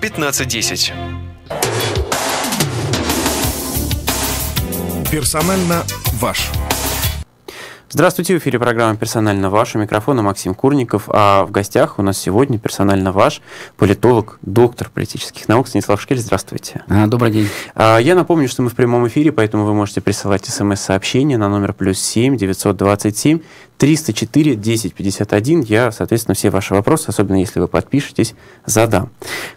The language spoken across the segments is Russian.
1510. Персонально ваш. Здравствуйте, в эфире программа «Персонально ваш». У микрофона Максим Курников. А в гостях у нас сегодня персонально ваш политолог, доктор политических наук Станислав Шкель. Здравствуйте. Добрый день. Я напомню, что мы в прямом эфире, поэтому вы можете присылать смс-сообщения на номер +7 927 304 1051. Я, соответственно, все ваши вопросы, особенно если вы подпишетесь, задам.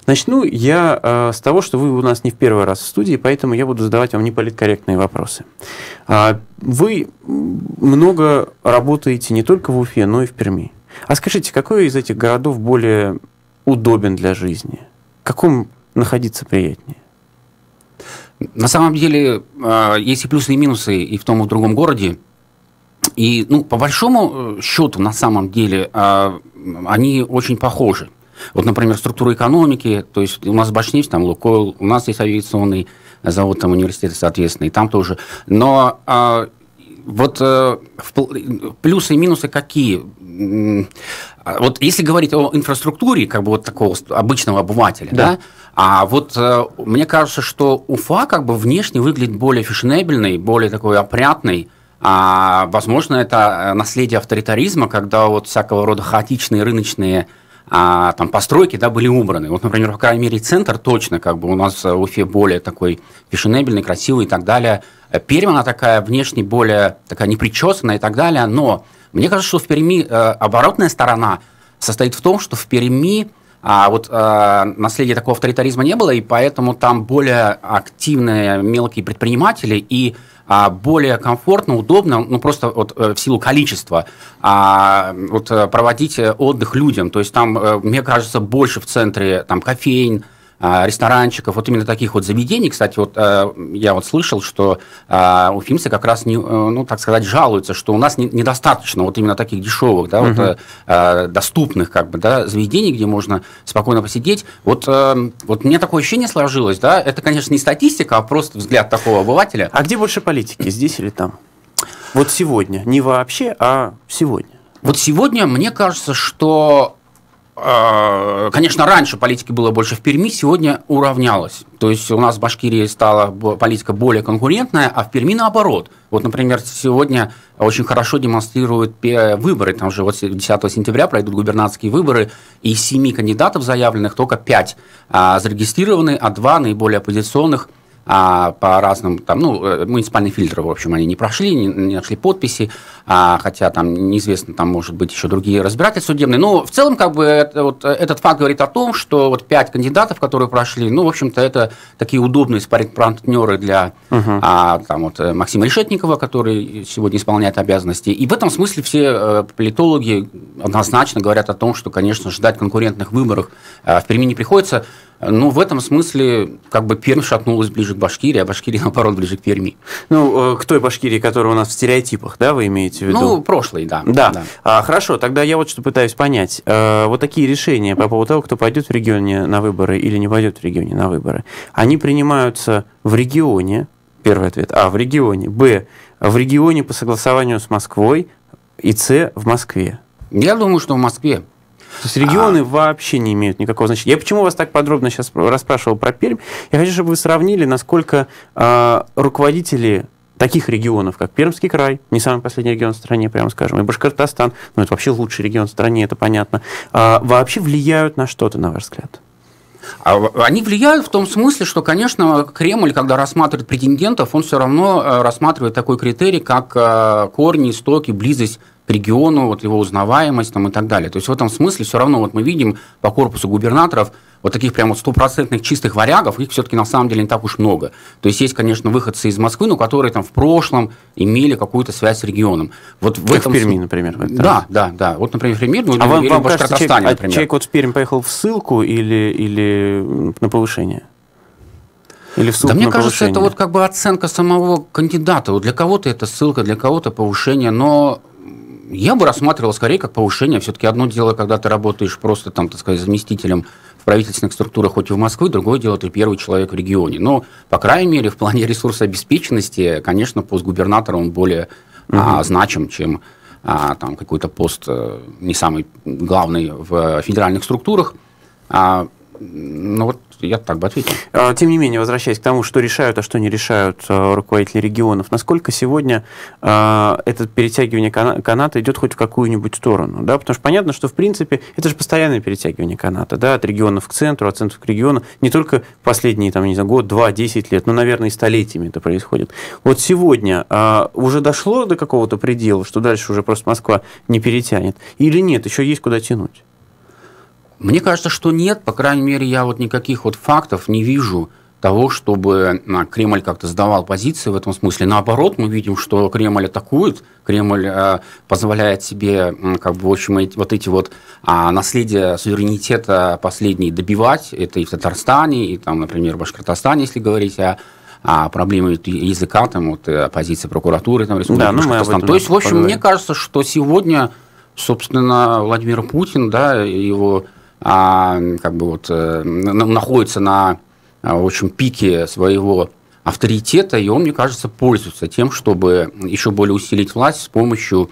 Начну я с того, что вы у нас не в первый раз в студии, поэтому я буду задавать вам неполиткорректные вопросы. Вы много работаете не только в Уфе, но и в Перми. А скажите, какой из этих городов более удобен для жизни? В каком находиться приятнее? На самом деле, есть и плюсы, и минусы и в том, и в другом городе. И, по большому счету, на самом деле, они очень похожи. Вот, например, структура экономики, то есть у нас Башнефть, там Лукойл, у нас есть авиационный завод, там университет, соответственно, и там тоже. Но вот плюсы и минусы какие? Вот если говорить о инфраструктуре, как бы вот такого обычного обывателя, да, мне кажется, что Уфа как бы внешне выглядит более фешенебельной, более такой опрятной. Возможно, это наследие авторитаризма, когда вот всякого рода хаотичные рыночные там постройки, да, были убраны. Вот, например, по крайней мере, центр точно как бы у нас в Уфе более такой фешенебельный, красивый и так далее. Пермь, она такая внешне более такая непричесанная и так далее. Но мне кажется, что в Перми оборотная сторона состоит в том, что в Перми наследия такого авторитаризма не было, и поэтому там более активные мелкие предприниматели и более комфортно, удобно, просто в силу количества, проводить отдых людям. То есть там, мне кажется, больше в центре там кофеин, ресторанчиков, вот именно таких вот заведений. Кстати, я слышал, что уфимцы как раз, так сказать, жалуются, что у нас недостаточно вот именно таких дешевых, да, доступных как бы, да, заведений, где можно спокойно посидеть. Вот мне такое ощущение сложилось, да, это, конечно, не статистика, а просто взгляд такого обывателя. А где больше политики, здесь или там? Вот сегодня, не вообще, а сегодня. Вот сегодня, мне кажется, что конечно, раньше политики было больше в Перми, сегодня уравнялось. То есть у нас в Башкирии стала политика более конкурентная, а в Перми наоборот. Вот, например, сегодня очень хорошо демонстрируют выборы. Там же 10 сентября пройдут губернаторские выборы, и из 7 кандидатов заявленных только 5 зарегистрированы, а 2 наиболее оппозиционных по разным, муниципальные фильтры, в общем, они не прошли, не нашли подписи, хотя там неизвестно, там, может быть, еще другие разбирательства судебные. Но в целом, как бы, этот факт говорит о том, что 5 кандидатов, которые прошли, в общем-то, это такие удобные партнеры для Максима Решетникова, который сегодня исполняет обязанности. И в этом смысле все политологи однозначно говорят о том, что, конечно, ждать конкурентных выборов в Перми не приходится. В этом смысле, как бы, Пермь шатнулась ближе к Башкирии, а Башкирия, наоборот, ближе к Перми. К той Башкирии, которая у нас в стереотипах, да, вы имеете в виду? Прошлой, да. Да. Хорошо, тогда я вот что пытаюсь понять. Вот такие решения по поводу того, кто пойдет в регионе на выборы или не пойдет в регионе на выборы, они принимаются в регионе, первый ответ, в регионе, в регионе по согласованию с Москвой, и в Москве. Я думаю, что в Москве. То есть регионы вообще не имеют никакого значения. Я почему вас так подробно сейчас расспрашивал про Пермь? Я хочу, чтобы вы сравнили, насколько руководители таких регионов, как Пермский край, не самый последний регион в стране, прямо скажем, и Башкортостан, это вообще лучший регион в стране, это понятно, вообще влияют на что-то, на ваш взгляд? Они влияют в том смысле, что, конечно, Кремль, когда рассматривает претендентов, он все равно рассматривает такой критерий, как корни, истоки, близость к региону, его узнаваемость и так далее. То есть в этом смысле все равно мы видим по корпусу губернаторов таких прямо стопроцентных чистых варягов, их все-таки на самом деле не так уж много. То есть есть, конечно, выходцы из Москвы, но которые в прошлом имели какую-то связь с регионом. В этом... в Перми, например. Да. Вот, например, Перми, или в Башкортостане, например. Человек в Пермь поехал в ссылку или на повышение? Или в ссылку на мне кажется, повышение? это как бы оценка самого кандидата. Для кого-то это ссылка, для кого-то повышение, но я бы рассматривал скорее как повышение. Все-таки одно дело, когда ты работаешь просто заместителем в правительственных структурах, хоть и в Москве, другое дело, ты первый человек в регионе. Но, по крайней мере, в плане ресурсообеспеченности, конечно, пост губернатора он более значим, чем какой-то пост не самый главный в федеральных структурах. Ну вот я так бы ответил. Тем не менее, возвращаясь к тому, что решают, а что не решают руководители регионов, насколько сегодня это перетягивание каната идет хоть в какую-нибудь сторону? Да? Потому что понятно, что в принципе это же постоянное перетягивание каната, да, от регионов к центру, от центров к региону, не только последние там, не знаю, год, 2, 10 лет, но, наверное, и столетиями это происходит. Вот сегодня уже дошло до какого-то предела, что дальше уже просто Москва не перетянет, или нет, еще есть куда тянуть? Мне кажется, что нет, по крайней мере, я вот никаких вот фактов не вижу того, чтобы Кремль как-то сдавал позиции в этом смысле. Наоборот, мы видим, что Кремль атакует, Кремль позволяет себе, как бы, в общем, вот эти вот наследия суверенитета последние добивать. Это и в Татарстане, и там, например, в Башкортостане, если говорить о проблеме языка, там, вот, оппозиции прокуратуры, там, Республики Башкортостан. То есть, в общем, мне кажется, что сегодня, собственно, Владимир Путин, да, его как бы вот находится на очень пике своего авторитета, и он, мне кажется, пользуется тем, чтобы еще более усилить власть с помощью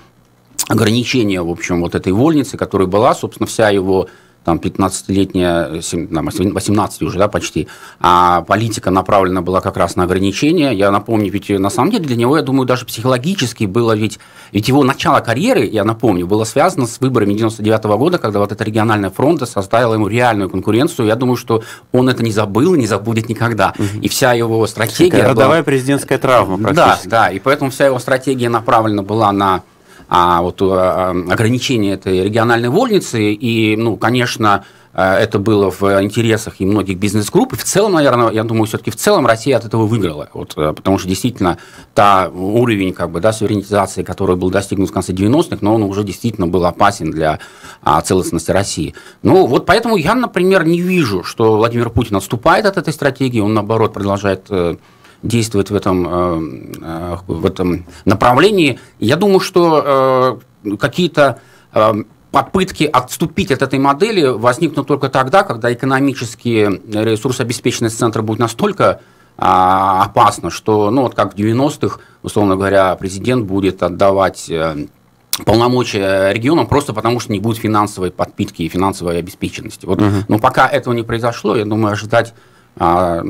ограничения, в общем, вот этой вольницы, которая была, собственно, вся его там 15-летняя, 18 уже, да, почти, а политика направлена была как раз на ограничения. Я напомню, ведь на самом деле для него, я думаю, даже психологически было, ведь его начало карьеры, я напомню, было связано с выборами 99-го года, когда вот эта региональная фронта составила ему реальную конкуренцию. Я думаю, что он это не забыл, не забудет никогда. И вся его стратегия... Родовая президентская травма практически. Да, и поэтому вся его стратегия направлена была на ограничение этой региональной вольницы, и, ну, конечно, это было в интересах и многих бизнес-групп, и в целом, наверное, я думаю, все-таки в целом Россия от этого выиграла, вот, потому что действительно уровень, как бы, да, суверенитизации, который был достигнут в конце 90-х, но он уже действительно был опасен для целостности России. Ну, вот поэтому я, например, не вижу, что Владимир Путин отступает от этой стратегии, он, наоборот, продолжает действовать в этом направлении. Я думаю, что какие-то попытки отступить от этой модели возникнут только тогда, когда экономически ресурсообеспеченность центра будет настолько опасна, что, ну, вот как в 90-х, условно говоря, президент будет отдавать полномочия регионам просто потому, что не будет финансовой подпитки и финансовой обеспеченности. Вот, но пока этого не произошло, я думаю, ожидать как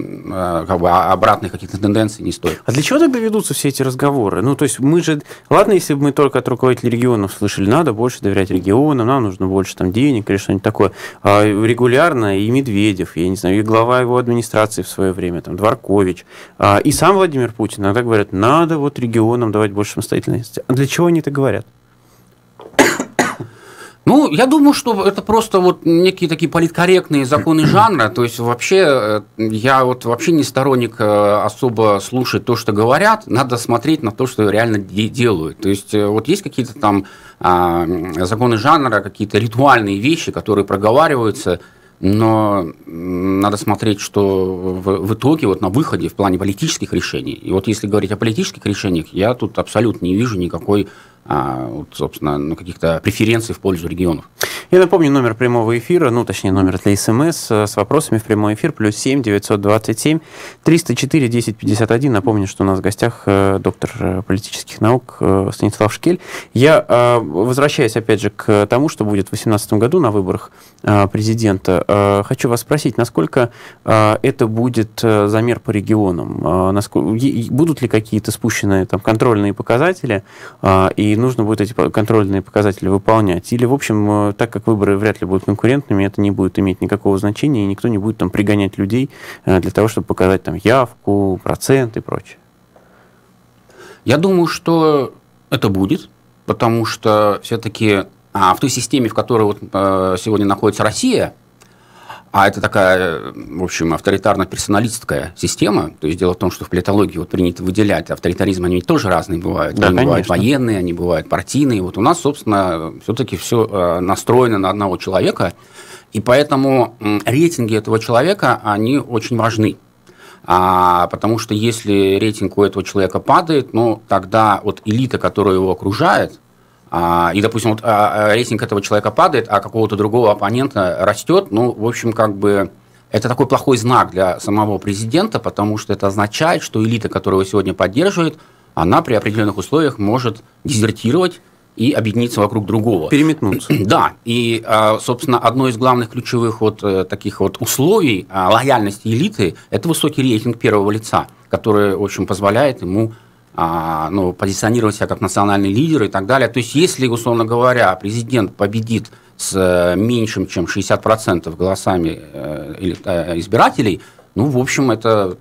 бы обратных каких-то тенденций не стоит. А для чего тогда ведутся все эти разговоры? Ну, то есть мы же... Ладно, если бы мы только от руководителей регионов слышали, надо больше доверять регионам, нам нужно больше там денег или что-нибудь такое. А регулярно и Медведев, я не знаю, и глава его администрации в свое время, там, Дворкович, и сам Владимир Путин иногда говорят, надо вот регионам давать больше самостоятельности. А для чего они это говорят? Ну, я думаю, что это просто вот некие такие политкорректные законы жанра. То есть вообще я вот вообще не сторонник особо слушать то, что говорят. Надо смотреть на то, что реально делают. То есть вот есть какие-то там законы жанра, какие-то ритуальные вещи, которые проговариваются. Но надо смотреть, что в итоге, вот на выходе, в плане политических решений. И вот если говорить о политических решениях, я тут абсолютно не вижу никакой, вот, собственно, каких-то преференций в пользу регионов. Я напомню номер прямого эфира, ну, точнее, номер для СМС с вопросами в прямой эфир, +7 927 304 1051. Напомню, что у нас в гостях доктор политических наук Станислав Шкель. Я возвращаюсь, опять же, к тому, что будет в 2018 году на выборах президента. Хочу вас спросить, насколько это будет замер по регионам? Будут ли какие-то спущенные там контрольные показатели, и нужно будет эти контрольные показатели выполнять? Или, в общем, так как выборы вряд ли будут конкурентными, это не будет иметь никакого значения, и никто не будет там пригонять людей для того, чтобы показать там явку, процент и прочее? Я думаю, что это будет, потому что все-таки в той системе, в которой вот сегодня находится Россия, а это такая, в общем, авторитарно-персоналистская система. То есть дело в том, что в политологии вот принято выделять авторитаризм, они тоже разные бывают. Да, они конечно. бывают военные, они бывают партийные. Вот у нас, собственно, все-таки все настроено на одного человека, и поэтому рейтинги этого человека, они очень важны. Потому что если рейтинг у этого человека падает, ну, тогда вот элита, которая его окружает, и, допустим, вот, рейтинг этого человека падает, а какого-то другого оппонента растет, ну, в общем, как бы это такой плохой знак для самого президента, потому что это означает, что элита, которая его сегодня поддерживает, она при определенных условиях может дезертировать и объединиться вокруг другого. Переметнуться. Да, и, собственно, одно из главных ключевых таких условий лояльности элиты – это высокий рейтинг первого лица, который, в общем, позволяет ему позиционировать себя как национальный лидер и так далее. То есть, если, условно говоря, президент победит с меньшим, чем 60% голосами избирателей, в общем, это,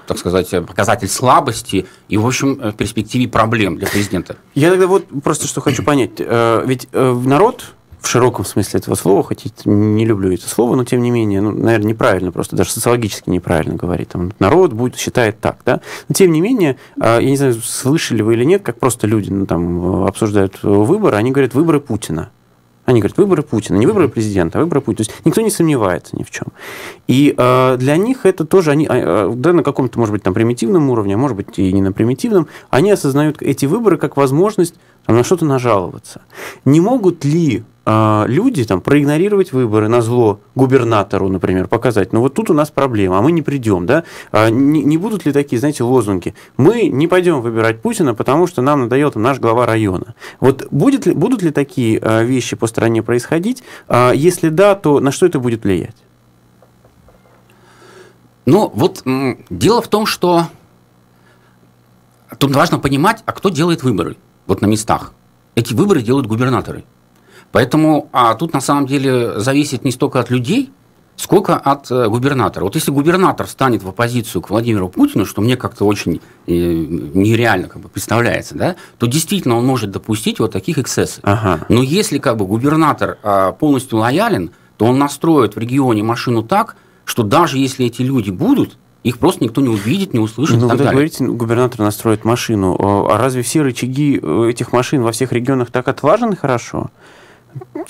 так сказать, показатель слабости и, в общем, в перспективе проблем для президента. Я тогда просто что хочу понять. Ведь народ, в широком смысле этого слова, хоть не люблю это слово, но тем не менее, наверное, неправильно, просто даже социологически неправильно говорить. Там, народ считает так, да? Но тем не менее, я не знаю, слышали вы или нет, как просто люди обсуждают выборы, они говорят, выборы Путина. Они говорят, выборы Путина, не выборы президента, а выборы Путина. То есть никто не сомневается ни в чем. И для них это тоже, на каком-то, может быть, примитивном уровне, а может быть, и не на примитивном, они осознают эти выборы как возможность на что-то нажаловаться. Не могут ли люди проигнорировать выборы назло губернатору, например, показать, тут у нас проблема, а мы не придем, да? Не будут ли такие, знаете, лозунги? Мы не пойдем выбирать Путина, потому что нам надоел наш глава района. Будут ли такие вещи по стране происходить? Если да, то на что это будет влиять? Дело в том, что тут важно понимать, кто делает выборы на местах. Эти выборы делают губернаторы. Поэтому тут на самом деле зависит не столько от людей, сколько от губернатора. Если губернатор станет в оппозицию к Владимиру Путину, что мне как-то очень нереально представляется, да, то действительно он может допустить таких эксцессов. Ага. Но если губернатор полностью лоялен, то он настроит в регионе машину так, что даже если эти люди будут, их просто никто не увидит, не услышит и так далее. Вы говорите, губернатор настроит машину. А разве все рычаги этих машин во всех регионах так отлажены хорошо?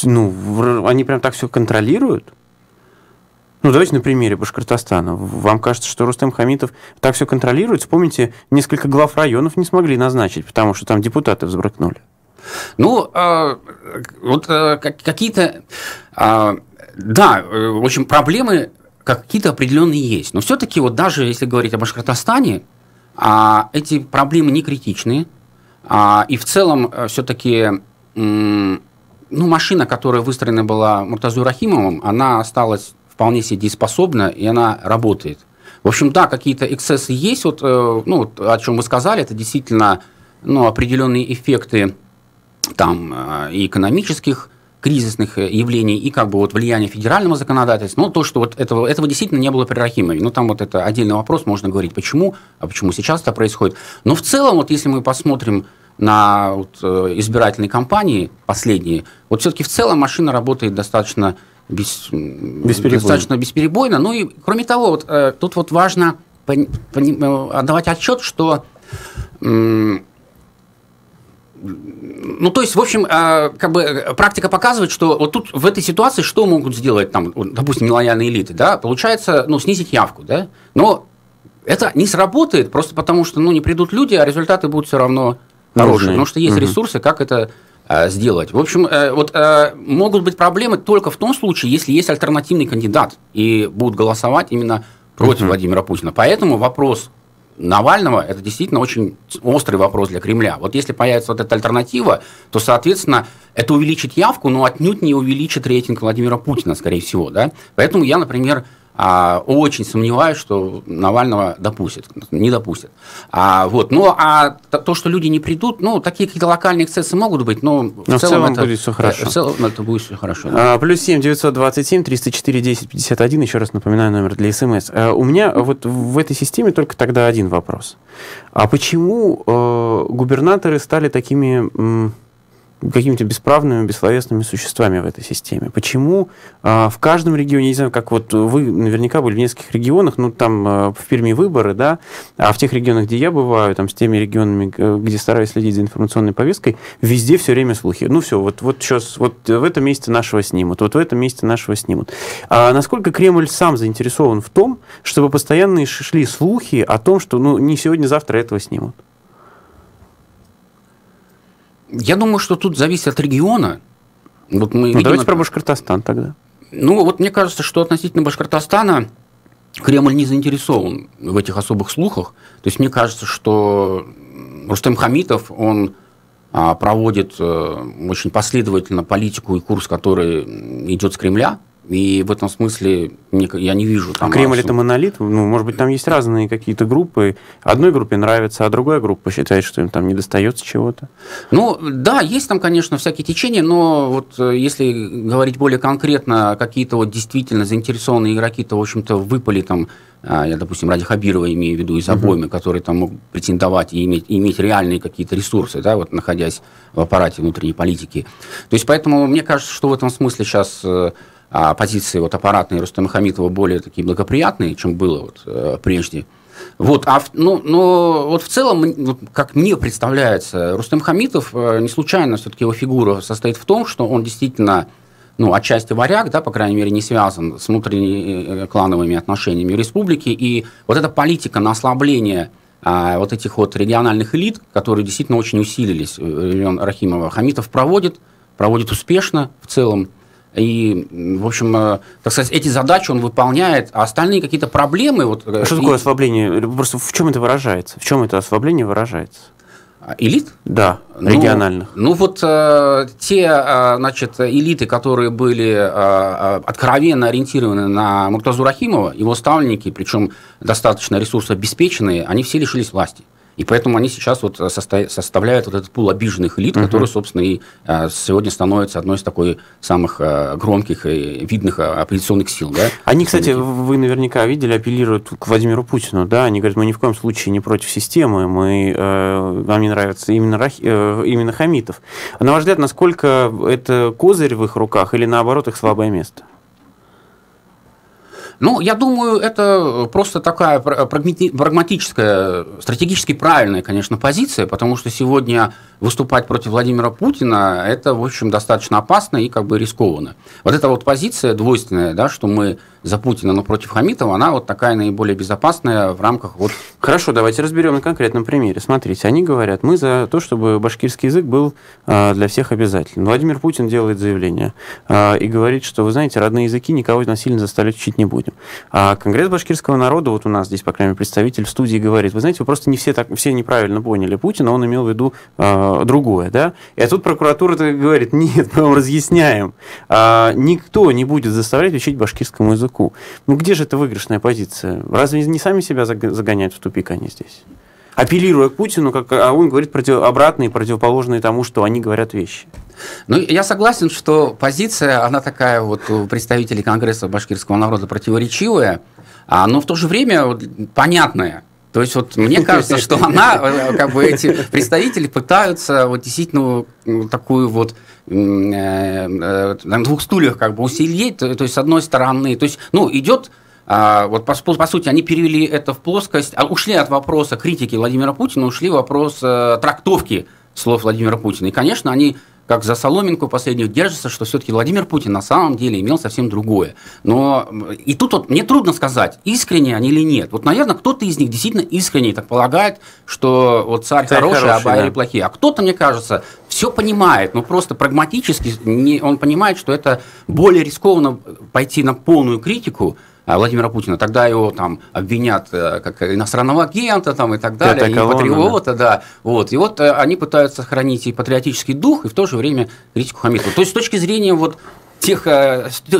Они прям так все контролируют? Давайте на примере Башкортостана. Вам кажется, что Рустем Хамитов так все контролирует? Вспомните, несколько глав районов не смогли назначить, потому что там депутаты взбрыкнули. Какие-то... Да, в общем, проблемы какие-то определенные есть. Но все-таки даже если говорить о Башкортостане, эти проблемы не критичные. И в целом все-таки... машина, которая выстроена была Муртазой Рахимовым, она осталась вполне себе дееспособна, и она работает. В общем, да, какие-то эксцессы есть, о чем вы сказали, это действительно определенные эффекты и экономических кризисных явлений, и влияние федерального законодательства. То, что этого действительно не было при Рахимове. Это отдельный вопрос, можно говорить, почему сейчас это происходит. Но в целом, если мы посмотрим на избирательные кампании последние, все-таки в целом машина работает достаточно бесперебойно. И кроме того, тут важно отдавать отчет, что в общем, практика показывает, что тут в этой ситуации что могут сделать допустим, нелояльные элиты, да? Получается, снизить явку, да? Но это не сработает просто потому, что не придут люди, а результаты будут все равно хорошие, потому что есть ресурсы, как это сделать. В общем, могут быть проблемы только в том случае, если есть альтернативный кандидат и будут голосовать именно против Владимира Путина. Поэтому вопрос Навального – это действительно очень острый вопрос для Кремля. Если появится эта альтернатива, то, соответственно, это увеличит явку, но отнюдь не увеличит рейтинг Владимира Путина, скорее всего. Да? Поэтому я, например, очень сомневаюсь, что Навального не допустят. То, что люди не придут, такие какие-то локальные эксцессы могут быть, но в целом будет все хорошо. В целом это будет все хорошо. Да. +7 927 304 10 51, еще раз напоминаю, номер для СМС. У меня в этой системе только тогда один вопрос. А почему губернаторы стали такими... какими-то бесправными, бессловесными существами в этой системе? Почему в каждом регионе, я не знаю, как вы наверняка были в нескольких регионах, там в Перми выборы, да, а в тех регионах, где я бываю, с теми регионами, где стараюсь следить за информационной повесткой, везде все время слухи. Все, сейчас, в этом месте нашего снимут, в этом месте нашего снимут. А насколько Кремль сам заинтересован в том, чтобы постоянно шли слухи о том, что не сегодня-завтра этого снимут? Я думаю, что тут зависит от региона. Давайте про Башкортостан тогда. Мне кажется, что относительно Башкортостана Кремль не заинтересован в этих особых слухах. То есть мне кажется, что Рустем Хамитов, он проводит очень последовательно политику и курс, который идет с Кремля. И в этом смысле я не вижу там... А Кремль это монолит? Ну, может быть, там есть разные какие-то группы. Одной группе нравится, а другая группа считает, что им там не достается чего-то. Ну, да, есть там, конечно, всякие течения, но вот если говорить более конкретно, какие-то вот действительно заинтересованные игроки-то, в общем-то, выпали там, я, допустим, ради Хабирова имею в виду, из обоймы, которые там могут претендовать и иметь реальные какие-то ресурсы, да, вот находясь в аппарате внутренней политики. То есть, поэтому мне кажется, что в этом смысле сейчас... позиции вот аппаратные Рустема Хамитова более такие благоприятные, чем было вот, прежде. Вот, но вот в целом, как мне представляется, Рустем Хамитов, не случайно все-таки его фигура состоит в том, что он действительно, ну, отчасти варяг, да, по крайней мере, не связан с внутренними клановыми отношениями республики, и вот эта политика на ослабление вот этих вот региональных элит, которые действительно очень усилились, Ильон Рахимова, Хамитов проводит успешно в целом. И, в общем, так сказать, эти задачи он выполняет, а остальные какие-то проблемы... Вот, что такое ослабление? Просто в чем это выражается? В чем это ослабление выражается? Элит? Да, региональных. Ну вот те, значит, элиты, которые были откровенно ориентированы на Муртазу Рахимова, его ставленники, причем достаточно ресурсообеспеченные, они все лишились власти. И поэтому они сейчас вот составляют вот этот пул обиженных элит, который, собственно, и сегодня становится одной из такой самых громких и видных оппозиционных сил. Да? Они, кстати, вы наверняка видели, апеллируют к Владимиру Путину. Да? Они говорят, мы ни в коем случае не против системы, нам не нравится именно Хамитов. На ваш взгляд, насколько это козырь в их руках или, наоборот, их слабое место? Ну, я думаю, это просто такая прагматическая, стратегически правильная, конечно, позиция, потому что сегодня выступать против Владимира Путина, это, в общем, достаточно опасно и как бы рискованно. Вот эта вот позиция двойственная, да, что мы за Путина, но против Хамитова, она вот такая наиболее безопасная в рамках вот... Хорошо, давайте разберем на конкретном примере. Смотрите, они говорят, мы за то, чтобы башкирский язык был для всех обязательным. Владимир Путин делает заявление и говорит, что, вы знаете, родные языки никого насильно заставлять учить не будем. А Конгресс башкирского народа, вот у нас здесь, по крайней мере, представитель в студии говорит, вы знаете, вы просто не все неправильно поняли Путина, он имел в виду другое, да? И тут прокуратура говорит, нет, мы вам разъясняем, никто не будет заставлять учить башкирскому языку. Ну где же это выигрышная позиция? Разве не сами себя загоняют в тупик они здесь? Апеллируя к Путину, а он говорит обратные, противоположные тому, что они говорят вещи. Ну, я согласен, что позиция, она такая вот у представителей Конгресса башкирского народа противоречивая, но в то же время вот, понятная. То есть, вот мне кажется, что она, как бы эти представители пытаются вот действительно такую вот на двух стульях как бы усилить, то есть, с одной стороны, то есть, ну, идет, вот по сути, они перевели это в плоскость, ушли от вопроса критики Владимира Путина, ушли в вопрос трактовки слов Владимира Путина. И, конечно, они как за соломинку последних держатся, что все-таки Владимир Путин на самом деле имел совсем другое. Но и тут вот мне трудно сказать, искренне они или нет. Вот, наверное, кто-то из них действительно искренне так полагает, что вот царь хороший, а бояре плохие. А кто-то, мне кажется, все понимает, но просто прагматически он понимает, что это более рискованно пойти на полную критику Владимира Путина, тогда его там обвинят как иностранного агента там, и так далее, и патриота, да. Вот. И вот они пытаются сохранить и патриотический дух, и в то же время критику Хамитова. То есть с точки зрения вот тех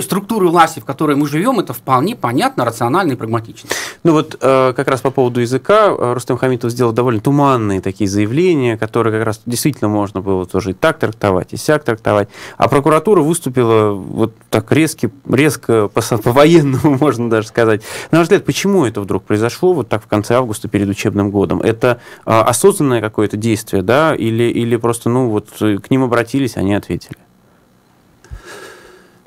структуры власти, в которой мы живем, это вполне понятно, рационально и прагматично. Ну вот как раз по поводу языка Рустем Хамитов сделал довольно туманные такие заявления, которые как раз действительно можно было тоже и так трактовать, и сяк трактовать. А прокуратура выступила вот так резко по-военному, можно даже сказать. На ваш взгляд, почему это вдруг произошло вот так в конце августа перед учебным годом? Это осознанное какое-то действие, да, или просто, ну вот к ним обратились, они ответили?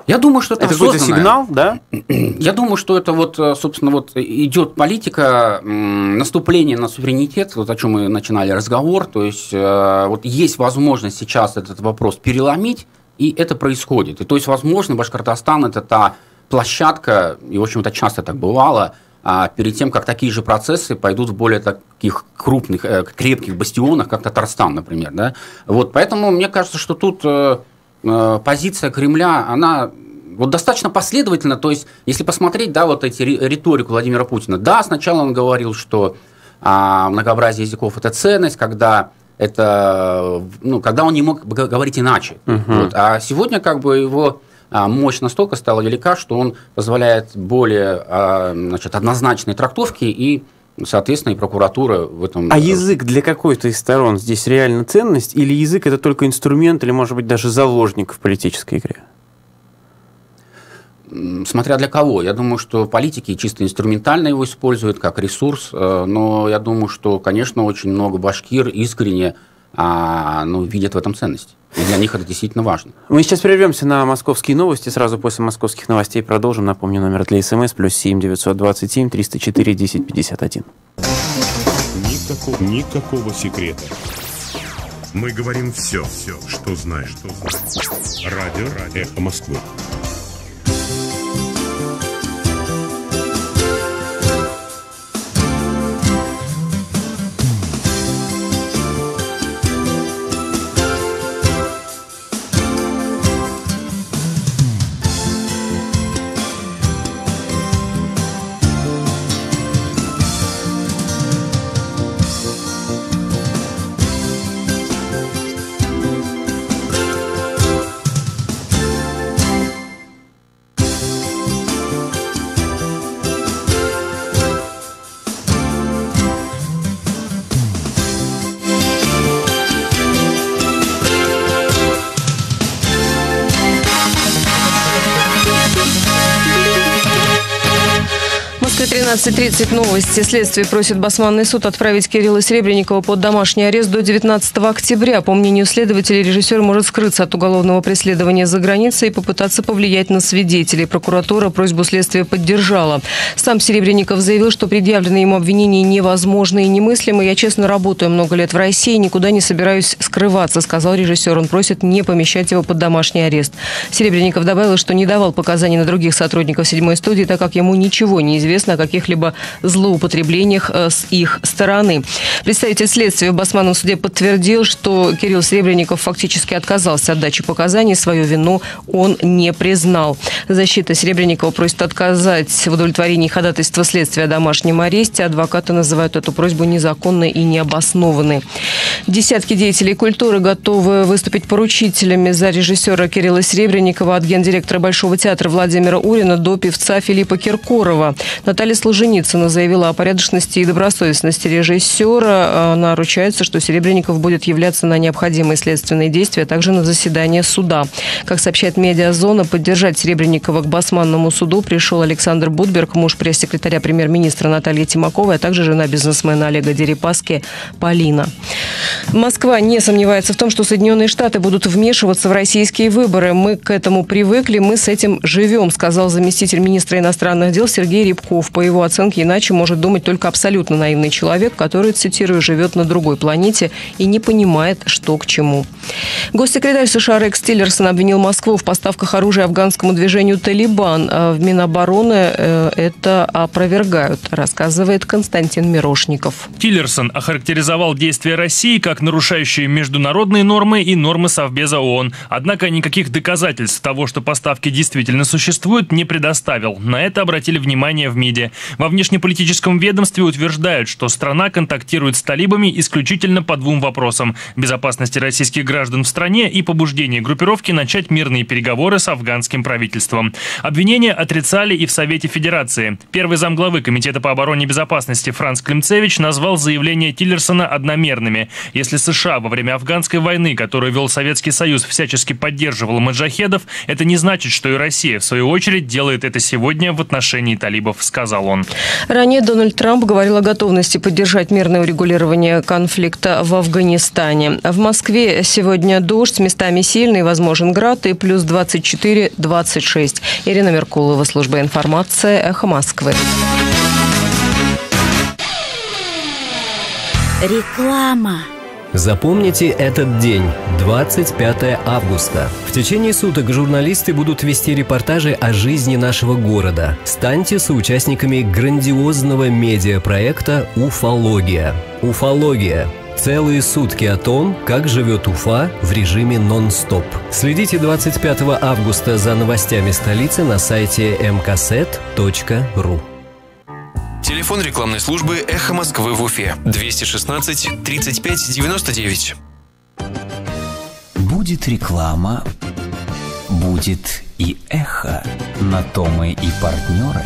Я думаю, что это какой-то сигнал, да? Я думаю, что это вот, собственно, вот идет политика наступления на суверенитет, вот о чем мы начинали разговор, то есть вот есть возможность сейчас этот вопрос переломить, и это происходит. И то есть, возможно, Башкортостан – это та площадка, и, в общем-то, часто так бывало, перед тем, как такие же процессы пойдут в более таких крупных, крепких бастионах, как Татарстан, например. Да? Вот, поэтому мне кажется, что тут позиция Кремля, она вот достаточно последовательна. То есть, если посмотреть, да, вот эти риторику Владимира Путина, да, сначала он говорил, что многообразие языков – это ценность, когда Это, когда он не мог говорить иначе. Вот. А сегодня как бы его мощь настолько стала велика, что он позволяет более однозначной трактовки, и, соответственно, и прокуратура в этом... А язык для какой-то из сторон здесь реально ценность? Или язык – это только инструмент, или, может быть, даже заложник в политической игре? Смотря для кого. Я думаю, что политики чисто инструментально его используют как ресурс, но я думаю, что, конечно, очень много башкир искренне видят в этом ценность. И для них это действительно важно. Мы сейчас прервемся на московские новости. Сразу после московских новостей продолжим. Напомню, номер для СМС +7 927 304 1051. Никакого секрета. Мы говорим все, что знаешь. Радио «Эхо Москвы». В 13:30 новости. Следствие просит Басманный суд отправить Кирилла Серебренникова под домашний арест до 19 октября. По мнению следователей, режиссер может скрыться от уголовного преследования за границей и попытаться повлиять на свидетелей. Прокуратура просьбу следствия поддержала. Сам Серебренников заявил, что предъявленные ему обвинения невозможны и немыслимы. «Я честно работаю много лет в России, никуда не собираюсь скрываться», сказал режиссер. Он просит не помещать его под домашний арест. Серебренников добавил, что не давал показаний на других сотрудников седьмой студии, так как ему ничего не известно о каких-либо злоупотреблениях с их стороны. Представитель следствия в Басманном суде подтвердил, что Кирилл Серебренников фактически отказался от дачи показаний, свою вину он не признал. Защита Серебренникова просит отказать в удовлетворении ходатайства следствия о домашнем аресте. Адвокаты называют эту просьбу незаконной и необоснованной. Десятки деятелей культуры готовы выступить поручителями за режиссера Кирилла Серебренникова, от гендиректора Большого театра Владимира Урина до певца Филиппа Киркорова. Наталья Солженицына заявила о порядочности и добросовестности режиссера. Она ручается, что Серебренников будет являться на необходимые следственные действия, а также на заседание суда. Как сообщает «Медиазона», поддержать Серебренникова к Басманному суду пришел Александр Будберг, муж пресс-секретаря премьер-министра Натальи Тимаковой, а также жена бизнесмена Олега Дерипаски Полина. Москва не сомневается в том, что Соединенные Штаты будут вмешиваться в российские выборы. «Мы к этому привыкли, мы с этим живем», сказал заместитель министра иностранных дел Сергей Рябков. По его оценке, иначе может думать только абсолютно наивный человек, который, цитирую, живет на другой планете и не понимает, что к чему. Госсекретарь США Рекс Тиллерсон обвинил Москву в поставках оружия афганскому движению «Талибан». В Минобороны это опровергают, рассказывает Константин Мирошников. Тиллерсон охарактеризовал действия России как нарушающие международные нормы и нормы Совбеза ООН. Однако никаких доказательств того, что поставки действительно существуют, не предоставил. На это обратили внимание в МИДе. Во внешнеполитическом ведомстве утверждают, что страна контактирует с талибами исключительно по двум вопросам – безопасности российских граждан в стране и побуждение группировки начать мирные переговоры с афганским правительством. Обвинения отрицали и в Совете Федерации. Первый замглавы Комитета по обороне и безопасности Франц Климцевич назвал заявления Тиллерсона одномерными. Если США во время афганской войны, которую вел Советский Союз, всячески поддерживал маджахедов, это не значит, что и Россия, в свою очередь, делает это сегодня в отношении талибов, сказал он. Ранее Дональд Трамп говорил о готовности поддержать мирное урегулирование конфликта в Афганистане. В Москве сегодня дождь, местами сильный, возможен град, и плюс 24-26. Ирина Меркулова, служба информации, «Эхо Москвы». Реклама. Запомните этот день, 25 августа. В течение суток журналисты будут вести репортажи о жизни нашего города. Станьте соучастниками грандиозного медиапроекта «Уфология». «Уфология». Целые сутки о том, как живет Уфа в режиме нон-стоп. Следите 25 августа за новостями столицы на сайте mkset.ru. Телефон рекламной службы «Эхо Москвы» в Уфе. 216 35 99. Будет реклама, будет и эхо. На то мы и партнеры.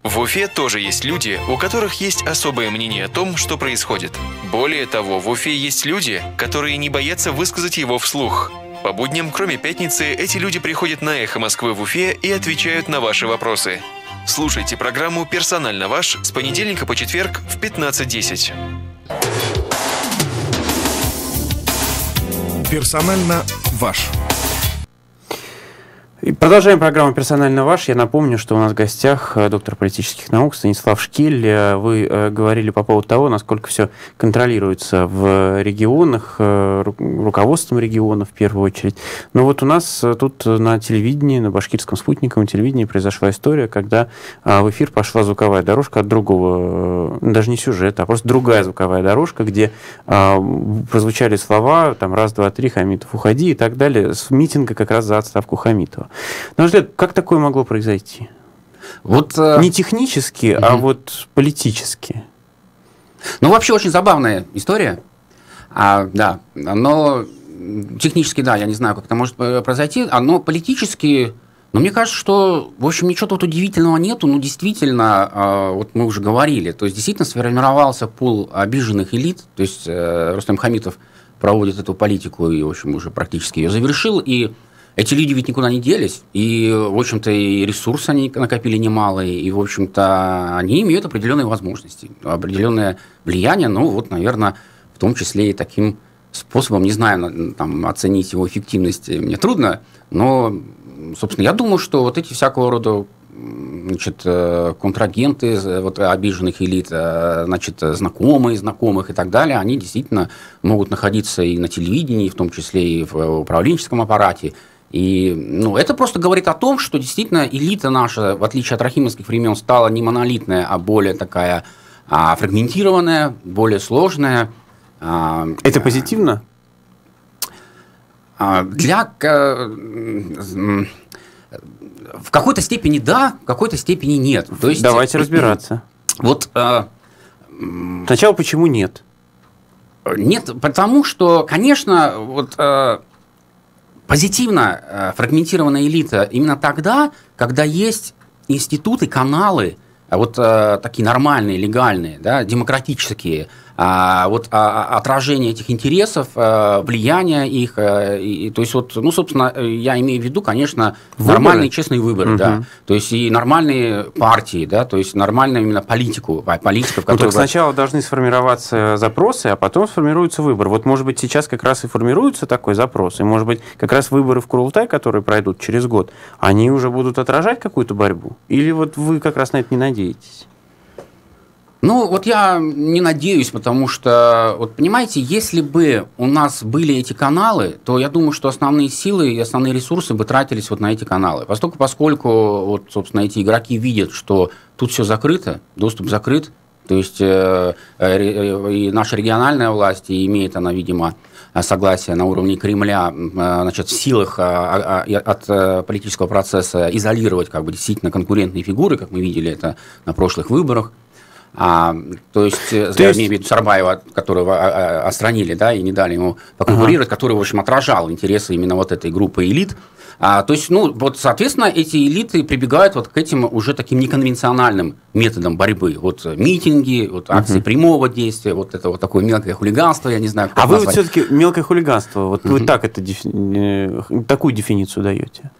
В Уфе тоже есть люди, у которых есть особое мнение о том, что происходит. Более того, в Уфе есть люди, которые не боятся высказать его вслух. По будням, кроме пятницы, эти люди приходят на «Эхо Москвы» в Уфе и отвечают на ваши вопросы. Слушайте программу «Персонально ваш» с понедельника по четверг в 15:10. Персонально ваш. И продолжаем программу «Персонально ваш». Я напомню, что у нас в гостях доктор политических наук Станислав Шкель. Вы говорили по поводу того, насколько все контролируется в регионах, руководством регионов в первую очередь. Но вот у нас тут на телевидении, на башкирском спутниковом телевидении произошла история, когда в эфир пошла звуковая дорожка от другого, даже не сюжета, а просто другая звуковая дорожка, где прозвучали слова, там, раз, два, три, Хамитов, уходи и так далее, с митинга как раз за отставку Хамитова. На ваш взгляд, как такое могло произойти? Вот, не технически, а вот политически. Ну, вообще очень забавная история. Да, но технически, да, я не знаю, как это может произойти, но политически, но мне кажется, что, в общем, ничего тут удивительного нету, ну, действительно, вот мы уже говорили, то есть действительно сформировался пул обиженных элит, то есть Рустем Хамитов проводит эту политику и, в общем, уже практически ее завершил, и эти люди ведь никуда не делись, и, в общем-то, и ресурсы они накопили немалые, и, в общем-то, они имеют определенные возможности, определенное влияние, ну, вот, наверное, в том числе и таким способом, не знаю, там, оценить его эффективность мне трудно, но, собственно, я думаю, что вот эти всякого рода, значит, контрагенты вот, обиженных элит, значит, знакомые знакомых и так далее, они действительно могут находиться и на телевидении, в том числе и в управленческом аппарате. И, ну, это просто говорит о том, что действительно элита наша, в отличие от рахимовских времен, стала не монолитная, а более такая фрагментированная, более сложная. Это позитивно? В какой-то степени да, в какой-то степени нет. То есть, давайте разбираться. Вот, сначала почему нет? Нет, потому что, конечно, вот, позитивно фрагментированная элита именно тогда, когда есть институты, каналы, вот такие нормальные, легальные, да, демократические, вот отражение этих интересов, влияние их, и, то есть вот, ну, собственно, я имею в виду, конечно, нормальные честные выборы, да, то есть и нормальные партии, да, то есть нормальную именно политику, политиков, которые... Ну, так сначала должны сформироваться запросы, а потом сформируется выбор. Вот, может быть, сейчас как раз и формируется такой запрос, и, может быть, как раз выборы в Курултай, которые пройдут через год, они уже будут отражать какую-то борьбу? Или вот вы как раз на это не надеетесь? Ну, вот я не надеюсь, потому что, вот понимаете, если бы у нас были эти каналы, то я думаю, что основные силы и основные ресурсы бы тратились вот на эти каналы. Поскольку вот, собственно, эти игроки видят, что тут все закрыто, доступ закрыт, то есть и наша региональная власть, и имеет она, видимо, согласие на уровне Кремля, значит, в силах от политического процесса изолировать как бы действительно конкурентные фигуры, как мы видели это на прошлых выборах. То есть, я имею в виду Сарбаева, которого отстранили, да, и не дали ему поконкурировать, который, в общем, отражал интересы именно вот этой группы элит. То есть, ну, вот, соответственно, эти элиты прибегают вот к этим уже таким неконвенциональным методам борьбы. Вот митинги, вот акции прямого действия, вот это вот такое мелкое хулиганство, я не знаю, как это назвать. Вы вот все-таки мелкое хулиганство, вот вы так это, такую дефиницию даете?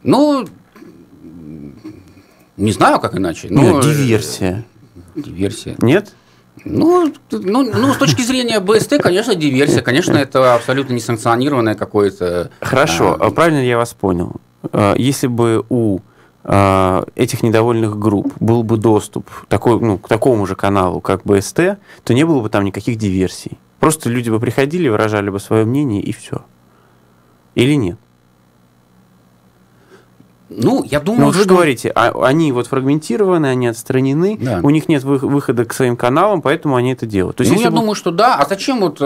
Ну, не знаю, как иначе. Но... Диверсия. Диверсия. Нет? Ну, с точки зрения БСТ, конечно, диверсия. Конечно, это абсолютно несанкционированное какое-то... Хорошо, правильно я вас понял. Если бы у этих недовольных групп был бы доступ такой, ну, к такому же каналу, как БСТ, то не было бы там никаких диверсий. Просто люди бы приходили, выражали бы свое мнение, и все. Или нет? Ну, я думаю, вы говорите, они вот фрагментированы, они отстранены, да. У них нет выхода к своим каналам, поэтому они это делают. То есть, я думаю, что да. А зачем вот...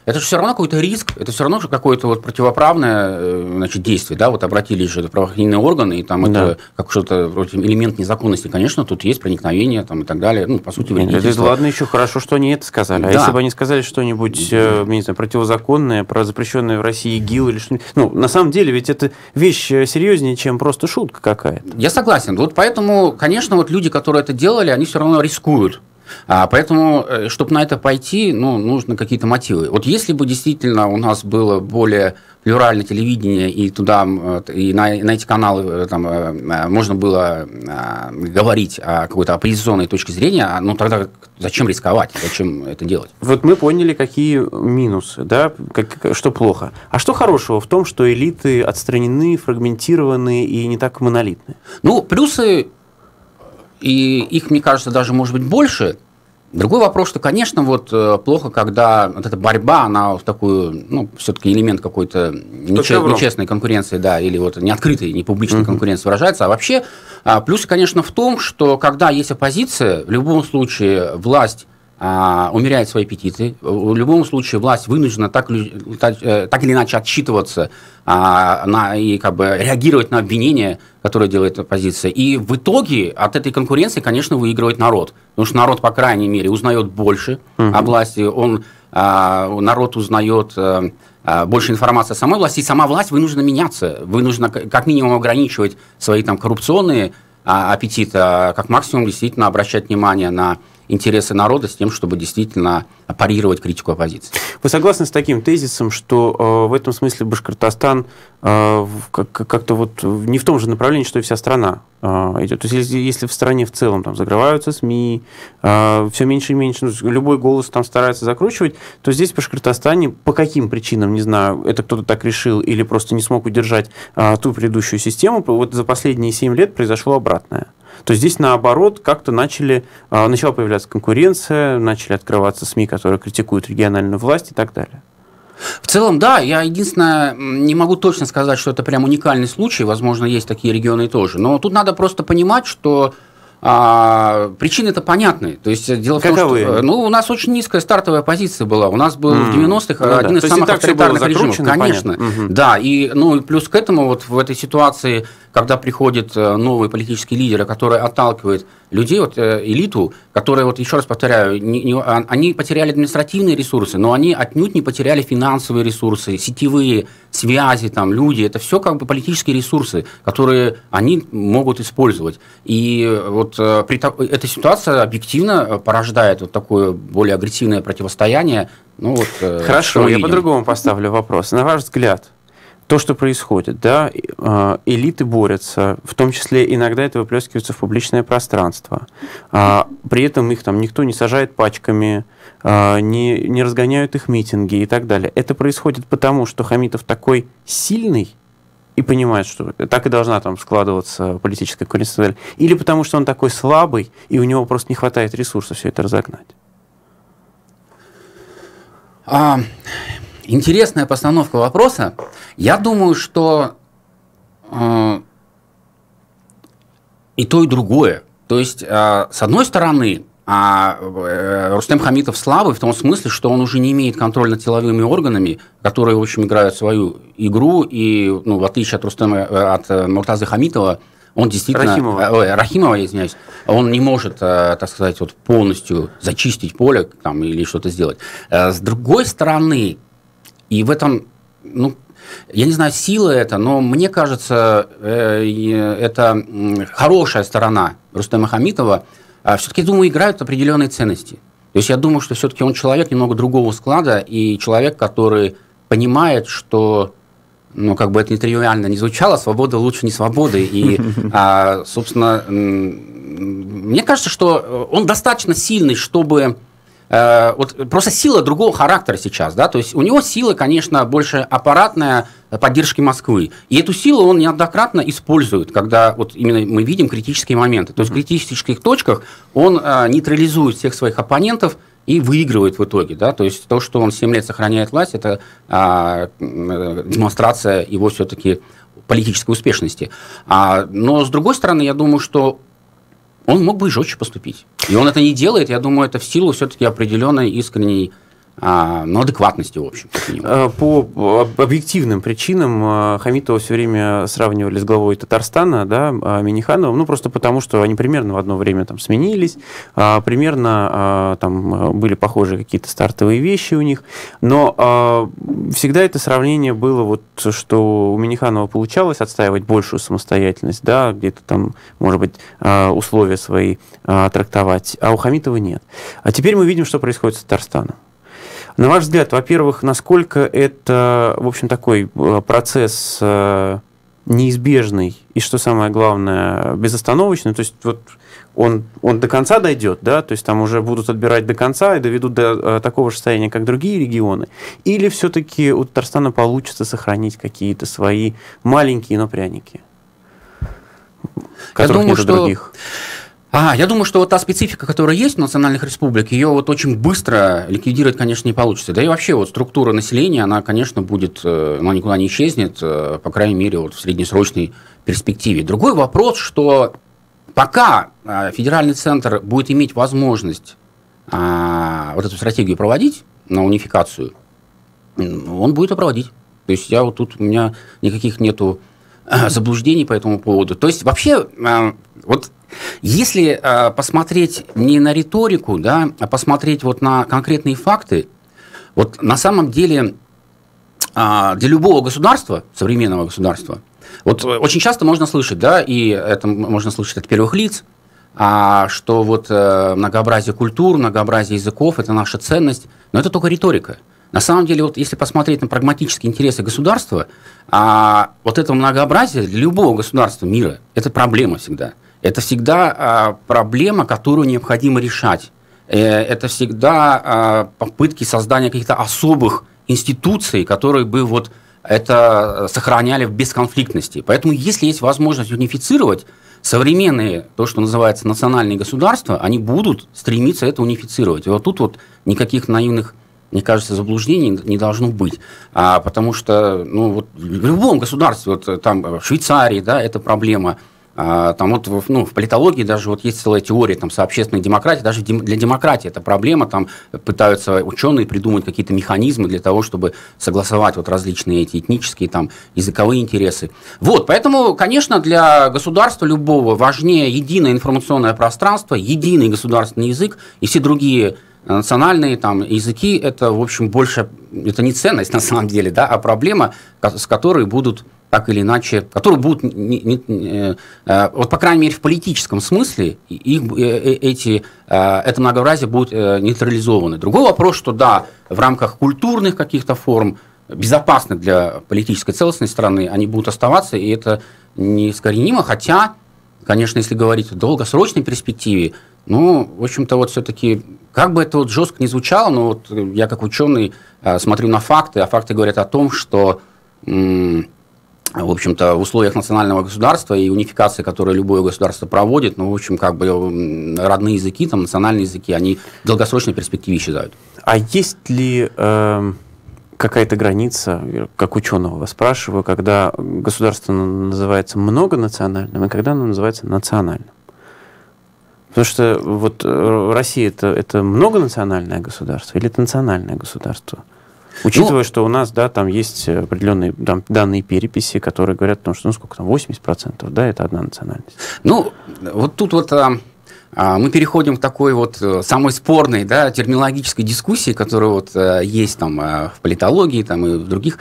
Это же все равно какой-то риск, это все равно какое-то вот противоправное, значит, действие, да, вот обратились же правоохранительные органы, и там это как что-то вроде элемент незаконности, конечно, тут есть проникновение там, и так далее, ну, по сути, вредительство. Ладно, еще хорошо, что они это сказали. А если бы они сказали что-нибудь, не знаю, противозаконное, про запрещенное в России ИГИЛ или что-нибудь, ну, на самом деле, ведь это вещь серьезнее, чем просто шутка какая-то. Я согласен. Вот поэтому, конечно, вот люди, которые это делали, они все равно рискуют. Поэтому, чтобы на это пойти, ну, нужны какие-то мотивы. Вот если бы действительно у нас было более плюральное телевидение, и туда, и на эти каналы там, можно было говорить о какой-то оппозиционной точке зрения, ну, тогда зачем рисковать, зачем это делать? Вот мы поняли, какие минусы, да, что плохо. А что хорошего в том, что элиты отстранены, фрагментированы и не так монолитны? Ну, плюсы... И их, мне кажется, даже может быть больше. Другой вопрос, что, конечно, вот плохо, когда вот эта борьба, она в такую, ну, все-таки элемент какой-то нечестной конкуренции, да, или вот не открытой, не публичной конкуренции выражается. А вообще, плюсы, конечно, в том, что когда есть оппозиция, в любом случае власть умеряет свои аппетиты. В любом случае власть вынуждена так или иначе отчитываться и как бы реагировать на обвинения, которые делает оппозиция. И в итоге от этой конкуренции, конечно, выигрывает народ. Потому что народ, по крайней мере, узнает больше о власти, народ узнает больше информации о самой власти, и сама власть вынуждена меняться. Вынуждена как минимум ограничивать свои там коррупционные аппетиты, а как максимум действительно обращать внимание на интересы народа с тем, чтобы действительно парировать критику оппозиции. Вы согласны с таким тезисом, что в этом смысле Башкортостан как-то вот не в том же направлении, что и вся страна идет? То есть если в стране в целом там закрываются СМИ, все меньше и меньше, любой голос там старается закручивать, то здесь в Башкортостане по каким причинам, не знаю, это кто-то так решил или просто не смог удержать ту предыдущую систему, вот за последние 7 лет произошло обратное. То есть здесь, наоборот, как-то начала появляться конкуренция, начали открываться СМИ, которые критикуют региональную власть и так далее. В целом, да, я единственное, не могу точно сказать, что это прям уникальный случай, возможно, есть такие регионы тоже, но тут надо просто понимать, что причины-то понятны. То есть дело в том, что у нас очень низкая стартовая позиция была. У нас был в 90-х один из самых авторитарных режимов. Конечно. Да, и плюс к этому вот в этой ситуации, когда приходит новый политический лидер, который отталкивает людей, вот элиту, которые, вот еще раз повторяю, они потеряли административные ресурсы, но они отнюдь не потеряли финансовые ресурсы, сетевые связи, там, люди. Это все как бы политические ресурсы, которые они могут использовать. И вот эта ситуация объективно порождает вот такое более агрессивное противостояние. Хорошо, я по-другому поставлю вопрос. На ваш взгляд, то, что происходит, да, элиты борются, в том числе иногда это выплескивается в публичное пространство. При этом их там никто не сажает пачками, не разгоняют их митинги и так далее. Это происходит потому, что Хамитов такой сильный и понимает, что так и должна там складываться политическая конкуренция, или потому что он такой слабый, и у него просто не хватает ресурсов все это разогнать? Интересная постановка вопроса. Я думаю, что и то, и другое. То есть, с одной стороны, Рустем Хамитов слабый в том смысле, что он уже не имеет контроля над силовыми органами, которые, в общем, играют свою игру, и, в отличие от Муртазы Хамитова, он действительно... Рахимова, извиняюсь. Он не может, так сказать, вот полностью зачистить поле там, или что-то сделать. С другой стороны, и в этом, я не знаю, сила это, но мне кажется, это хорошая сторона Рустема Хамитова. Все-таки, думаю, играют определенные ценности. То есть я думаю, что все-таки он человек немного другого склада, и человек, который понимает, что, как бы это нетривиально не звучало, свобода лучше не свободы. И, собственно, мне кажется, что он достаточно сильный, чтобы... Вот просто сила другого характера сейчас, да, то есть у него сила, конечно, больше аппаратная поддержки Москвы, и эту силу он неоднократно использует, когда вот именно мы видим критические моменты, то есть в критических точках он нейтрализует всех своих оппонентов и выигрывает в итоге, да, то есть то, что он 7 лет сохраняет власть, это демонстрация его все-таки политической успешности. Но, с другой стороны, я думаю, что он мог бы и жестче поступить. И он это не делает, я думаю, это в силу все-таки определенной искренней адекватности, в общем. По объективным причинам Хамитова все время сравнивали с главой Татарстана, да, Миннихановым, просто потому, что они примерно в одно время там сменились, примерно там были похожие какие-то стартовые вещи у них, но всегда это сравнение было вот, что у Минниханова получалось отстаивать большую самостоятельность, да, где-то там, может быть, условия свои трактовать, а у Хамитова нет. А теперь мы видим, что происходит с Татарстаном. На ваш взгляд, во-первых, насколько это, в общем, такой процесс неизбежный и, что самое главное, безостановочный, то есть вот он до конца дойдет, да, то есть там уже будут отбирать до конца и доведут до такого же состояния, как другие регионы, или все-таки у Татарстана получится сохранить какие-то свои маленькие, но пряники, которых нет у других? Я думаю, что вот та специфика, которая есть в национальных республиках, ее вот очень быстро ликвидировать, конечно, не получится. Да и вообще вот структура населения, она, конечно, будет, она никуда не исчезнет, по крайней мере, вот в среднесрочной перспективе. Другой вопрос, что пока федеральный центр будет иметь возможность вот эту стратегию проводить на унификацию, он будет ее проводить. То есть я вот тут, у меня никаких нету заблуждений по этому поводу. То есть вообще вот если посмотреть не на риторику, да, а посмотреть вот на конкретные факты, вот на самом деле для любого государства, современного государства, вот очень часто можно слышать, да, и это можно слышать от первых лиц, что вот многообразие культур, многообразие языков – это наша ценность, но это только риторика. На самом деле, вот если посмотреть на прагматические интересы государства, вот это многообразие для любого государства мира – это проблема всегда. Это всегда проблема, которую необходимо решать. Это всегда попытки создания каких-то особых институций, которые бы вот это сохраняли в бесконфликтности. Поэтому, если есть возможность унифицировать, современные, то, что называется, национальные государства, они будут стремиться это унифицировать. И вот тут вот никаких наивных, мне кажется, заблуждений не должно быть. Потому что вот в любом государстве, вот там в Швейцарии, да, это проблема. Там вот в политологии даже вот есть целая теория там, сообщественной демократии, даже для демократии это проблема, там пытаются ученые придумать какие-то механизмы для того, чтобы согласовать вот различные эти этнические, там, языковые интересы. Вот, поэтому, конечно, для государства любого важнее единое информационное пространство, единый государственный язык, и все другие национальные там, языки, это, в общем, больше, это не ценность на самом деле, да, а проблема, с которой будут так или иначе, которые будут, вот по крайней мере в политическом смысле, это многообразие будет нейтрализовано. Другой вопрос, что да, в рамках культурных каких-то форм, безопасных для политической целостности страны, они будут оставаться, и это неискоренимо, хотя, конечно, если говорить в долгосрочной перспективе, в общем-то, вот все-таки, как бы это вот жестко не звучало, но вот я как ученый смотрю на факты, а факты говорят о том, что в общем-то, в условиях национального государства и унификации, которую любое государство проводит, в общем, как бы родные языки, там, национальные языки, они в долгосрочной перспективе исчезают. А есть ли какая-то граница, как ученого вас спрашиваю, когда государство называется многонациональным и когда оно называется национальным? Потому что вот Россия это многонациональное государство или это национальное государство? Учитывая, что у нас, да, там есть определенные данные переписи, которые говорят о том, что, сколько там, 80%, да, это одна национальность. Вот тут вот мы переходим к такой вот самой спорной, да, терминологической дискуссии, которая вот есть там в политологии там, и в других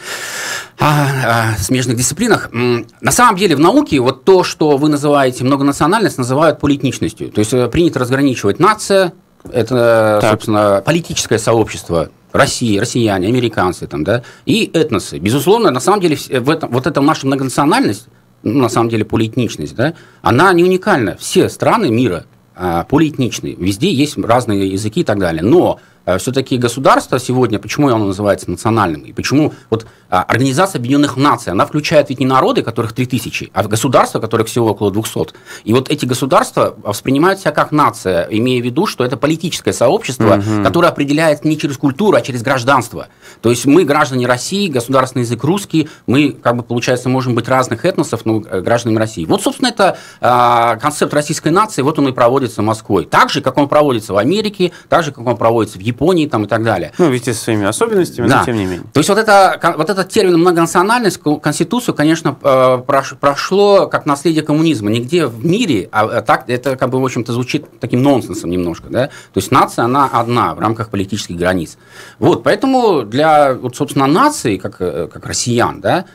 смежных дисциплинах. На самом деле в науке вот то, что вы называете многонациональность, называют полиэтничностью. То есть принято разграничивать нация, это, собственно, политическое сообщество, Россия, россияне, американцы, там, да, и этносы. Безусловно, на самом деле, вот эта наша многонациональность, на самом деле полиэтничность, да, она не уникальна. Все страны мира полиэтничные, везде есть разные языки и так далее. Но все-таки государство сегодня, почему оно называется национальным, и почему вот Организация Объединенных Наций, она включает ведь не народы, которых 3000, а государства, которых всего около 200. И вот эти государства воспринимают себя как нация, имея в виду, что это политическое сообщество, которое определяет не через культуру, а через гражданство. То есть мы граждане России, государственный язык русский, мы, как бы, получается, можем быть разных этносов, но гражданами России. Вот, собственно, это концепт российской нации, вот он и проводится Москвой. Так же, как он проводится в Америке, так же, как он проводится в Японии там, и так далее. Ну, ведь и со своими особенностями, да. Но тем не менее. То есть вот этот термин многонациональность, Конституцию, конечно, прошло как наследие коммунизма. Нигде в мире, а так это, как бы, в общем-то, звучит таким нонсенсом немножко. Да? То есть нация, она одна в рамках политических границ. Вот, поэтому для, вот, собственно, нации, как россиян, да,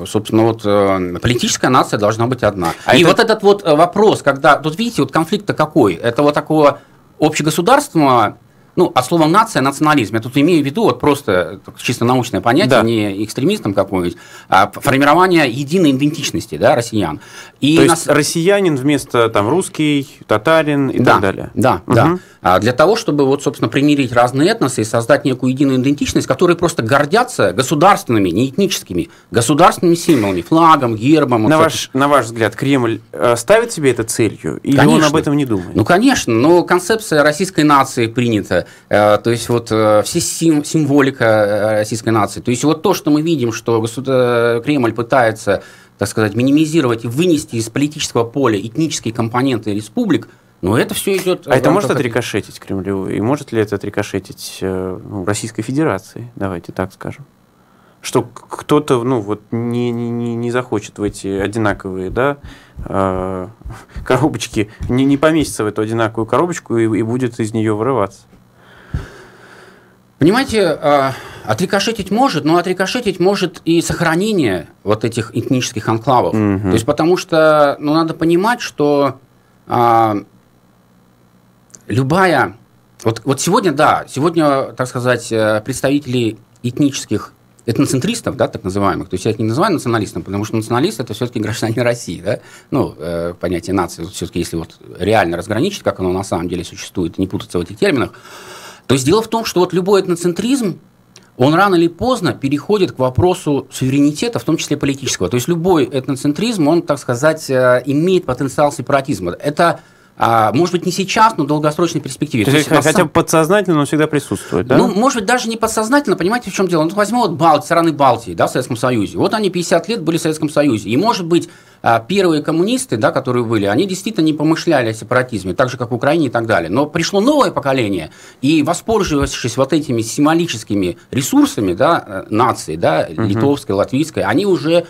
собственно, вот политическая нация должна быть одна. И вот этот вот вопрос, когда, тут видите, вот конфликт-то какой? Это вот такого общегосударственного, ну, от слова нация, национализм. Я тут имею в виду вот просто чисто научное понятие, да. Не экстремистом какой-нибудь, а формирование единой идентичности, да, россиян. И то есть россиянин вместо там русский, татарин и так далее. Да, да. Для того, чтобы вот, собственно, примирить разные этносы и создать некую единую идентичность, которые просто гордятся государственными, не этническими, государственными символами, флагом, гербом. На ваш взгляд, Кремль ставит себе это целью? Или конечно. Он об этом не думает? Ну, конечно, но концепция российской нации принята. То есть вот все символика российской нации. То есть вот то, что мы видим, что Кремль пытается, так сказать, минимизировать и вынести из политического поля этнические компоненты республик, но это все идет... А это может отрикошетить Кремлю? И может ли это отрикошетить Российской Федерации? Давайте так скажем. Что кто-то не захочет в эти одинаковые, да, коробочки, не поместится в эту одинаковую коробочку и будет из нее вырываться. Понимаете, отрикошетить может, но отрикошетить может и сохранение вот этих этнических анклавов. То есть потому что надо понимать, что любая... Вот сегодня, так сказать, представители этноцентристов, да, так называемых, то есть я их не называю националистом, потому что националист – это все-таки гражданин России, да, понятие нации, все-таки если вот реально разграничить, как оно на самом деле существует, не путаться в этих терминах, то есть дело в том, что вот любой этноцентризм, он рано или поздно переходит к вопросу суверенитета, в том числе политического. То есть любой этноцентризм, он, так сказать, имеет потенциал сепаратизма. Это, может быть, не сейчас, но в долгосрочной перспективе. То есть хотя бы подсознательно, но всегда присутствует, да? Ну, может быть, даже не подсознательно, понимаете, в чем дело? Ну, возьмем вот страны Балтии, да, в Советском Союзе. Вот они 50 лет были в Советском Союзе. И, может быть, первые коммунисты, да, которые были, они действительно не помышляли о сепаратизме, так же, как в Украине и так далее. Но пришло новое поколение, и, воспользовавшись вот этими символическими ресурсами, да, нации, да, литовской, латвийской, они уже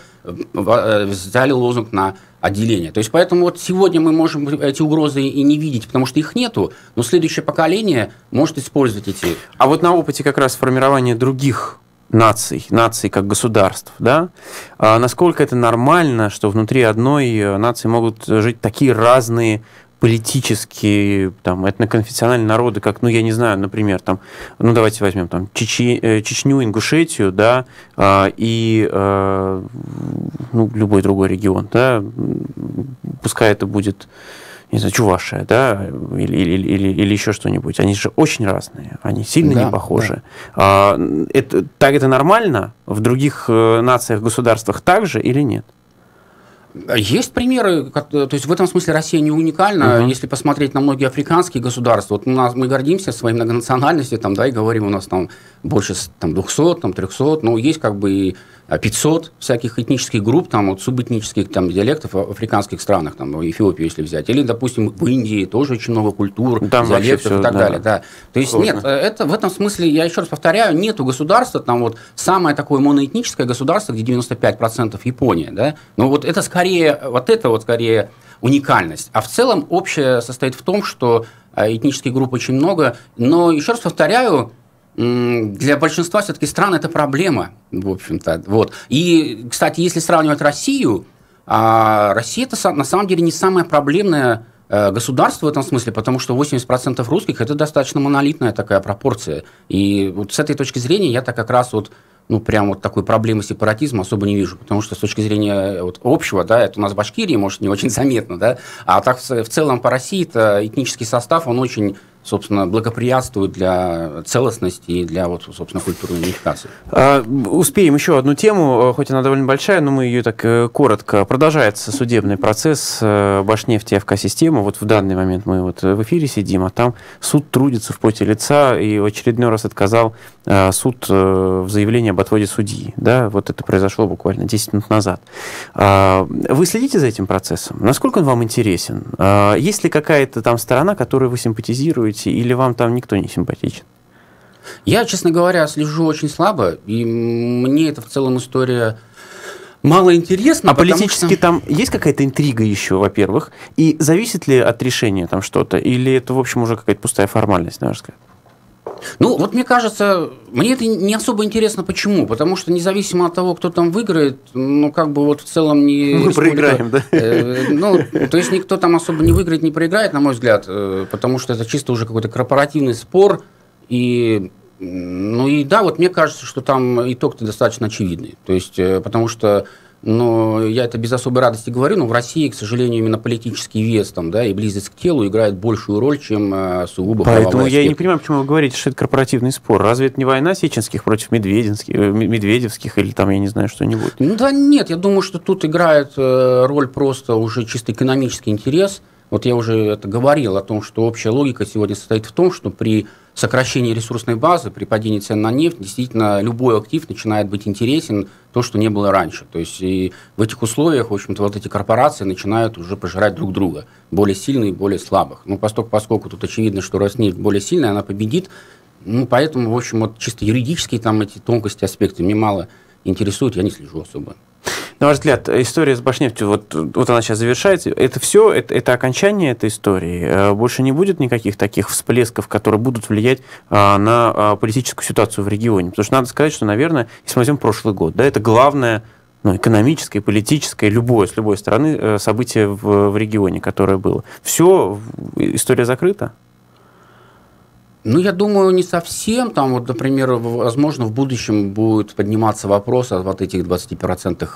взяли лозунг на отделение. То есть, поэтому вот сегодня мы можем эти угрозы и не видеть, потому что их нету, но следующее поколение может использовать эти... А вот на опыте как раз формирования других наций как государств, да, насколько это нормально, что внутри одной нации могут жить такие разные политические, там, этноконфессиональные народы, как, я не знаю, например, там, давайте возьмем там Чечню, Ингушетию, да, и любой другой регион, да, пускай это будет, не знаю, Чувашия, да, или еще что-нибудь. Они же очень разные, они сильно не похожи. Да. Это нормально в других нациях, государствах также или нет? Есть примеры, то есть в этом смысле Россия не уникальна. Если посмотреть на многие африканские государства, вот мы гордимся своей многонациональностью, там, да, и говорим, у нас там больше 200, 300, но есть как бы и 500 всяких этнических групп, там, вот, субэтнических там, диалектов в африканских странах, там, Эфиопию, если взять. Или, допустим, в Индии тоже очень много культур, там диалектов и так далее. Да. То есть нет, это в этом смысле, я еще раз повторяю, нету государства, там вот самое такое моноэтническое государство, где 95% Япония, да, но вот это скорее уникальность. А в целом общее состоит в том, что этнических групп очень много, но еще раз повторяю, для большинства все-таки стран это проблема, в общем-то. Вот. И, кстати, если сравнивать Россию, Россия это на самом деле не самое проблемное государство в этом смысле, потому что 80% русских это достаточно монолитная такая пропорция. И вот с этой точки зрения я-то как раз вот прям вот такой проблемы сепаратизма особо не вижу, потому что с точки зрения вот общего, да, это у нас в Башкирии, может, не очень заметно, да, а так в целом по России-то этнический состав, он очень собственно, благоприятствуют для целостности и для, вот, собственно, культурной унификации. Успеем еще одну тему, хоть она довольно большая, но мы ее так коротко. Продолжается судебный процесс Башнефти АФК-системы. Вот в данный момент мы вот в эфире сидим, а там суд трудится в поте лица, и в очередной раз отказал суд в заявлении об отводе судьи. Да, вот это произошло буквально 10 минут назад. Вы следите за этим процессом? Насколько он вам интересен? Есть ли какая-то там сторона, которой вы симпатизируете, или вам там никто не симпатичен? Я, честно говоря, слежу очень слабо, и мне это в целом история мало интересна. А политически там есть какая-то интрига еще, во-первых? И зависит ли от решения там что-то? Или это, в общем, уже какая-то пустая формальность, на ваш взгляд? Ну, вот мне кажется, мне это не особо интересно. Почему? Потому что независимо от того, кто там выиграет, ну, как бы вот в целом не... Мы проиграем, да? Ну, то есть никто там особо не выиграет, не проиграет, на мой взгляд, потому что это чисто уже какой-то корпоративный спор. И, ну, и да, вот мне кажется, что там итог-то достаточно очевидный. То есть, потому что... Но я это без особой радости говорю, но в России, к сожалению, именно политический вес там, да, и близость к телу играет большую роль, чем сугубо правовой аспект. Поэтому я не понимаю, почему вы говорите, что это корпоративный спор. Разве это не война сеченских против медведевских или там, я не знаю, что-нибудь? Ну да нет, я думаю, что тут играет роль просто уже чисто экономический интерес. Вот я уже это говорил о том, что общая логика сегодня состоит в том, что при сокращении ресурсной базы, при падении цен на нефть, действительно любой актив начинает быть интересен, то, что не было раньше. То есть и в этих условиях, в общем-то, вот эти корпорации начинают уже пожирать друг друга, более сильные и более слабых. Ну, поскольку тут очевидно, что Роснефть более сильная, она победит, ну, поэтому, в общем, вот чисто юридические там эти тонкости, аспекты меня мало интересуют, я не слежу особо. На ваш взгляд, история с Башнефтью, вот она сейчас завершается, это все, это окончание этой истории? Больше не будет никаких таких всплесков, которые будут влиять на политическую ситуацию в регионе? Потому что надо сказать, что, наверное, если мы возьмем прошлый год, да, это главное, ну, экономическое, политическое, любое, с любой стороны, событие в регионе, которое было. Все, история закрыта? Ну, я думаю, не совсем. Там, вот, например, возможно, в будущем будет подниматься вопрос о вот этих 20%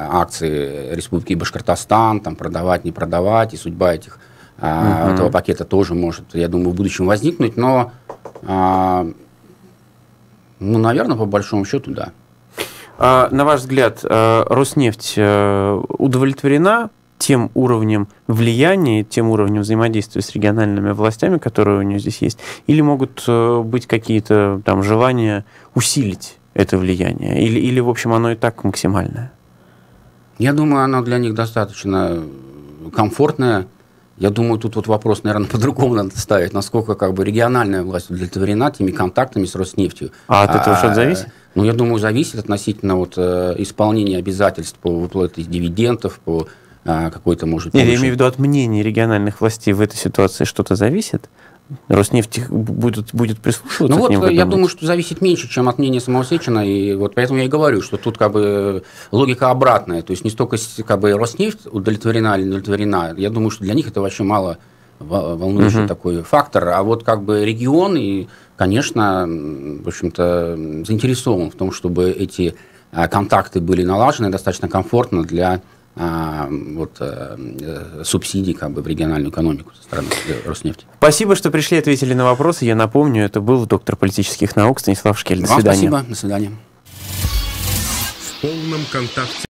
акций Республики Башкортостан, там, продавать, не продавать, и судьба этого пакета тоже может, я думаю, в будущем возникнуть, но, ну, наверное, по большому счету, да. На ваш взгляд, Роснефть удовлетворена тем уровнем влияния, тем уровнем взаимодействия с региональными властями, которые у нее здесь есть, или могут быть какие-то там желания усилить это влияние, или в общем, оно и так максимальное? Я думаю, оно для них достаточно комфортное. Я думаю, тут вот вопрос, наверное, по-другому надо ставить, насколько как бы региональная власть удовлетворена теми контактами с Роснефтью. А от этого что-то зависит? Ну, я думаю, зависит относительно вот исполнения обязательств по выплате дивидендов, по какой-то, может... Нет, я имею в виду от мнения региональных властей в этой ситуации что-то зависит? Роснефть будет прислушиваться к ним? Ну вот, я думаю, что зависит меньше, чем от мнения самого Сечина, и вот поэтому я и говорю, что тут как бы логика обратная, то есть не столько как бы Роснефть удовлетворена или не удовлетворена, я думаю, что для них это вообще мало волнующий такой фактор, а вот как бы регион, и, конечно, в общем-то, заинтересован в том, чтобы эти контакты были налажены достаточно комфортно для субсидий как бы в региональную экономику со стороны Роснефти. Спасибо, что пришли, ответили на вопросы. Я напомню, это был доктор политических наук Станислав Шкель. До свидания. Спасибо, до свидания. В полном контакте.